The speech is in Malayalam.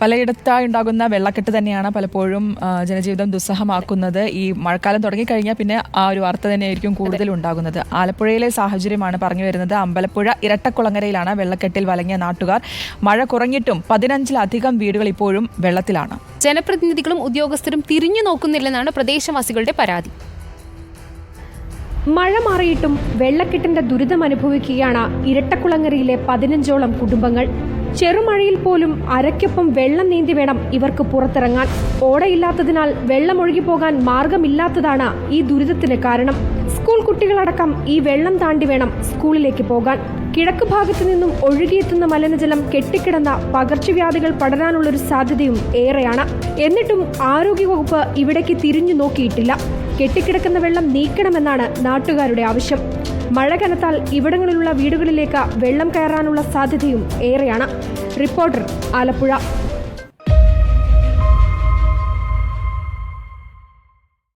പലയിടത്തായി ഉണ്ടാകുന്ന വെള്ളക്കെട്ട് തന്നെയാണ് പലപ്പോഴും ജനജീവിതം ദുസ്സഹമാക്കുന്നത്. ഈ മഴക്കാലം തുടങ്ങിക്കഴിഞ്ഞാൽ പിന്നെ ആ ഒരു വാർത്ത തന്നെയായിരിക്കും കൂടുതൽ ഉണ്ടാകുന്നത്. ആലപ്പുഴയിലെ സാഹചര്യമാണ് പറഞ്ഞു വരുന്നത്. അമ്പലപ്പുഴ ഇരട്ടക്കുളങ്ങരയിലാണ് വെള്ളക്കെട്ടിൽ വലങ്ങിയ നാട്ടുകാർ. മഴ കുറഞ്ഞിട്ടും 15-ലധികം വീടുകൾ ഇപ്പോഴും വെള്ളത്തിലാണ്. ജനപ്രതിനിധികളും ഉദ്യോഗസ്ഥരും തിരിഞ്ഞു നോക്കുന്നില്ലെന്നാണ് പ്രദേശവാസികളുടെ പരാതി. മഴ മാറിയിട്ടും വെള്ളക്കെട്ടിന്റെ ദുരിതം അനുഭവിക്കുകയാണ് ഇരട്ടക്കുളങ്ങരയിലെ 15ഓളം കുടുംബങ്ങൾ. ചെറുമഴയിൽ പോലും അരയ്ക്കൊപ്പം വെള്ളം നീന്തി വേണം ഇവർക്ക് പുറത്തിറങ്ങാൻ. ഓടയില്ലാത്തതിനാൽ വെള്ളം ഒഴുകിപ്പോകാൻ മാർഗമില്ലാത്തതാണ് ഈ ദുരിതത്തിന് കാരണം. സ്കൂൾ കുട്ടികളടക്കം ഈ വെള്ളം താണ്ടി വേണം സ്കൂളിലേക്ക് പോകാൻ. കിഴക്ക് ഭാഗത്തു നിന്നും ഒഴുകിയെത്തുന്ന മലിനജലം കെട്ടിക്കിടന്ന പകർച്ചവ്യാധികൾ പടരാനുള്ളൊരു സാധ്യതയും ഏറെയാണ്. എന്നിട്ടും ആരോഗ്യവകുപ്പ് ഇവിടേക്ക് തിരിഞ്ഞു നോക്കിയിട്ടില്ല. കെട്ടിക്കിടക്കുന്ന വെള്ളം നീക്കണമെന്നാണ് നാട്ടുകാരുടെ ആവശ്യം. മഴ കനത്താൽ ഇവിടങ്ങളിലുള്ള വീടുകളിലേക്ക് വെള്ളം കയറാനുള്ള സാധ്യതയും ഏറെയാണ്. റിപ്പോർട്ടർ, ആലപ്പുഴ.